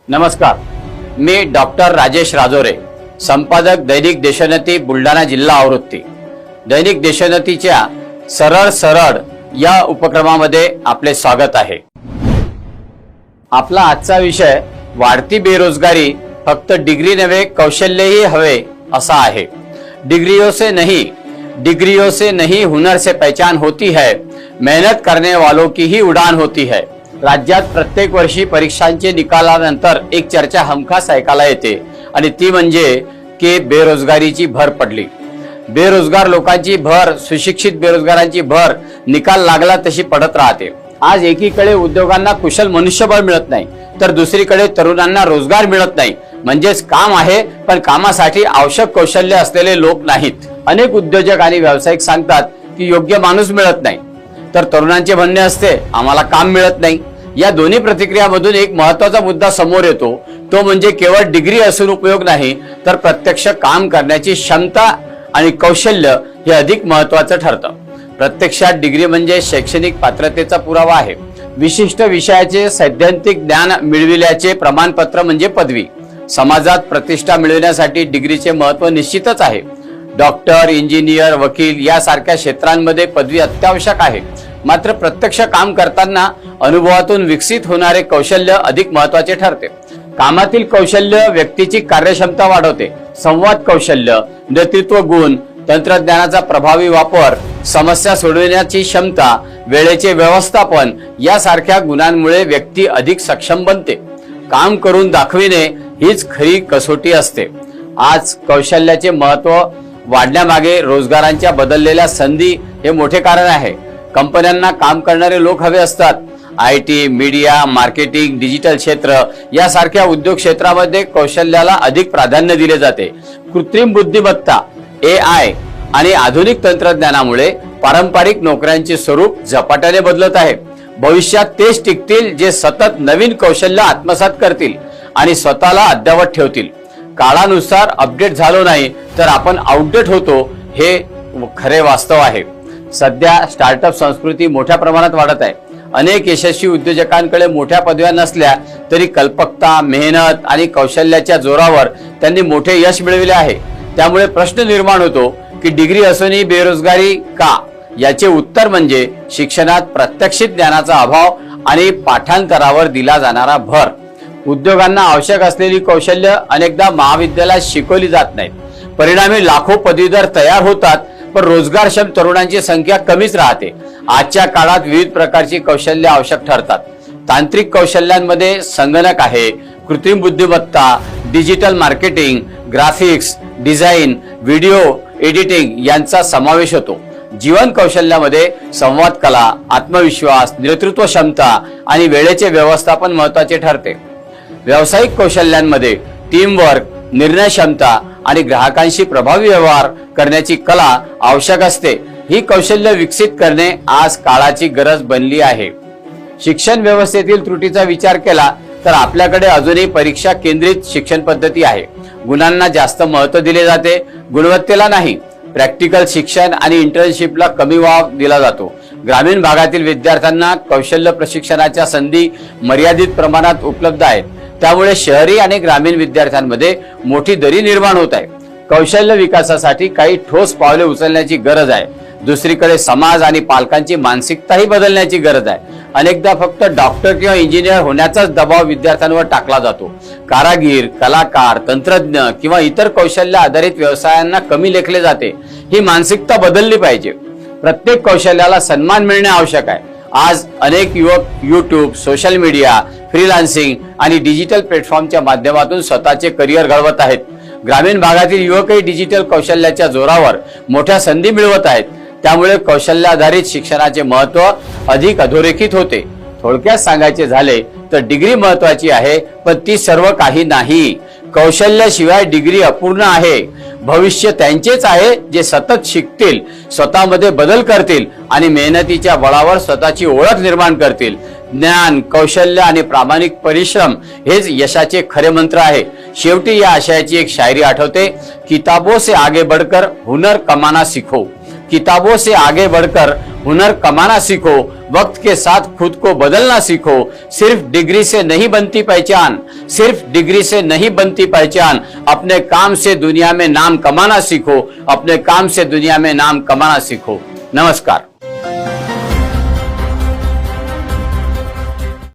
नमस्कार, मी डॉक्टर राजेश राजोरे, संपादक दैनिक देशोन्नती बुलढाणा जिल्हा आवृत्ती। दैनिक देशोन्नतीच्या सरळ सरळ या उपक्रमामध्ये आपले स्वागत आहे। आपला आजचा विषय वाढती बेरोजगारी फक्त डिग्री नव्हे कौशल्यही हवे असा आहे। डिग्रियों से नहीं हुनर से पहचान होती है, मेहनत करने वालों की ही उड़ान होती है। राज्यात प्रत्येक वर्षी परीक्षांचे निकालानंतर एक चर्चा हमखास ऐकायला येते आणि ती म्हणजे की बेरोजगारीची भर पडली। बेरोजगार लोकांची भर, सुशिक्षित बेरोजगारांची भर निकाल लागला तशी पडत राहते। आज एकीकडे उद्योगांना कुशल मनुष्यबळ मिळत नाही, तर दुसरीकडे तरुणांना रोजगार मिळत नाही। म्हणजेच काम आहे पण कामासाठी आवश्यक कौशल्य असलेले लोक नाहीत। अनेक उद्योजक आणि व्यावसायिक सांगतात की योग्य माणूस मिळत नाही, तर तरुणांचे म्हणणे असते आम्हाला काम मिळत नाही। या दोन्ही प्रतिक्रियामधून एक महत्त्वाचा मुद्दा समोर येतो, तो म्हणजे केवळ डिग्री असून उपयोग नाही, तर प्रत्यक्ष काम करण्याची क्षमता आणि कौशल्य हे अधिक महत्त्वाचं ठरतं। प्रत्यक्षात डिग्री म्हणजे शैक्षणिक पात्रतेचा पुरावा आहे। विशिष्ट विषयाचे सैद्धांतिक ज्ञान मिळविल्याचे प्रमाणपत्र म्हणजे पदवी। समाजात प्रतिष्ठा मिळवण्यासाठी डिग्रीचे महत्त्व निश्चितच आहे। डॉक्टर, इंजिनियर, वकील यासारख्या क्षेत्रांमध्ये पदवी अत्यावश्यक आहे। मात्र प्रत्यक्ष काम करताना अनुभवातून विकसित होणारे कौशल्य अधिक महत्त्वाचे ठरते। कामातील कौशल्य व्यक्तीची कार्यक्षमता वाढवते। संवाद कौशल्य, नेतृत्व गुण, तंत्रज्ञानाचा प्रभावी वापर, समस्या सोडवण्याची क्षमता, वेळेचे व्यवस्थापन यासारख्या गुणांमुळे व्यक्ती अधिक सक्षम बनते। काम करून दाखविणे हीच खरी कसोटी असते। आज कौशल्याचे महत्त्व वाढण्यामागे रोजगारांच्या बदललेल्या संधी हे मोठे कारण आहे। कंपन्यांना काम करणारे लोक हवे असतात। IT, मीडिया, मार्केटिंग, डिजिटल क्षेत्र यासारख्या उद्योग क्षेत्रामध्ये कौशल्याला अधिक प्राधान्य दिले जाते। कृत्रिम बुद्धिमत्ता, AI आणि आधुनिक तंत्रज्ञानामुळे पारंपरिक नोकऱ्यांचे स्वरूप झपाट्याने बदलत आहे। भविष्यात तेच टिकतील जे सतत नवीन कौशल्य आत्मसात करतील आणि स्वतःला अद्ययावत ठेवतील। काळानुसार अपडेट झालो नाही तर आपण आउटडेट होतो, हे खरे वास्तव आहे। सध्या स्टार्टअप संस्कृती मोठ्या प्रमाणात वाढत आहे। अनेक यशस्वी उद्योजकांकडे मोठ्या पदव्या नसल्या तरी कल्पकता, मेहनत आणि कौशल्याच्या जोरावर त्यांनी मोठे यश मिळविले आहे। त्यामुळे प्रश्न निर्माण होतो की डिग्री असूनही बेरोजगारी का? याचे उत्तर म्हणजे शिक्षणात प्रात्यक्षिक ज्ञानाचा अभाव आणि पाठांतरावर दिला जाणारा भर। उद्योगांना आवश्यक असलेली कौशल्य अनेकदा महाविद्यालयात शिकवली जात नाहीत। परिणामी लाखो पदवीधर तयार होतात, पण रोजगारक्षम तरुणांची संख्या कमीच राहते। आजच्या काळात विविध प्रकारची कौशल्य आवश्यक ठरतात। तांत्रिक कौशल्यांमध्ये संगणक आहे, कृत्रिम बुद्धिमत्ता, digital marketing, graphics design, video editing यांचा समावेश होतो। जीवन कौशल्यामध्ये संवाद कला, आत्मविश्वास, नेतृत्व क्षमता आणि वेळेचे व्यवस्थापन महत्त्वाचे ठरते। व्यावसायिक कौशल्यांमध्ये टीमवर्क, निर्णय क्षमता आणि ग्राहकांशी प्रभावी व्यवहार करण्याची कला आवश्यक असते। ही कौशल्य विकसित करणे आज काळाची गरज बनली आहे। शिक्षण व्यवस्थेतील त्रुटीचा विचार केला तर आपल्याकडे अजूनही परीक्षा केंद्रित शिक्षण पद्धती आहे। गुणांना जास्त महत्त्व दिले जाते, गुणवत्तेला नाही। प्रॅक्टिकल शिक्षण आणि इंटर्नशिपला कमी वाव दिला जातो। ग्रामीण भागातील विद्यार्थ्यांना कौशल्य प्रशिक्षणाच्या संधी मर्यादित प्रमाणात उपलब्ध आहेत। त्यामुळे शहरी आणि ग्रामीण विद्यार्थ्यांमध्ये मोठी दरी निर्माण होत आहे। कौशल्य विकासासाठी काही ठोस पावले उचलण्याची गरज आहे। दुसरीकडे समाज आणि पालकांची मानसिकताही बदलण्याची गरज आहे। अनेकदा फक्त डॉक्टर किंवा इंजिनियर होण्याचाच दबाव विद्यार्थ्यांवर टाकला जातो। कारागीर, कलाकार, तंत्रज्ञ किंवा इतर कौशल्य आधारित व्यवसायांना कमी लेखले जाते। ही मानसिकता बदलली पाहिजे। प्रत्येक कौशल्याला सन्मान मिळणे आवश्यक आहे। आज अनेक युवक YouTube, सोशल मीडिया, फ्रीलान्सिंग आणि डिजिटल प्लॅटफॉर्मच्या माध्यमातून स्वतःचे करिअर घडवत आहेत। ग्रामीण भागातील युवकही डिजिटल कौशल्याच्या जोरावर मोठ्या संधी मिळवत आहेत। त्यामुळे कौशल्य आधारित शिक्षणाचे महत्त्व अधिक अधोरेखित होते। थोडक्यात सांगायचे झाले तर डिग्री महत्त्वाची आहे, पण ती सर्व काही नाही। कौशल्याशिवाय डिग्री अपूर्ण आहे। भविष्य त्यांचेच आहे जे सतत शिकतील, स्वतःमध्ये बदल करतील आणि मेहनतीच्या बळावर स्वतःची ओळख निर्माण करतील। ज्ञान, कौशल्य आणि प्रामाणिक परिश्रम हेच यशाचे खरे मंत्र आहे। शेवटी या आशयाची एक शायरी आठवते, किताबों से आगे बढ़कर हुनर कमाना सीखो। किताबों से आगे बढ़कर हुनर कमाना सीखो, वक्त के साथ खुद को बदलना सीखो। सिर्फ डिग्री से नहीं बनती पहचान, सिर्फ डिग्री से नहीं बनती पहचान। अपने काम से दुनिया में नाम कमाना सीखो, अपने काम से दुनिया में नाम कमाना सीखो। नमस्कार।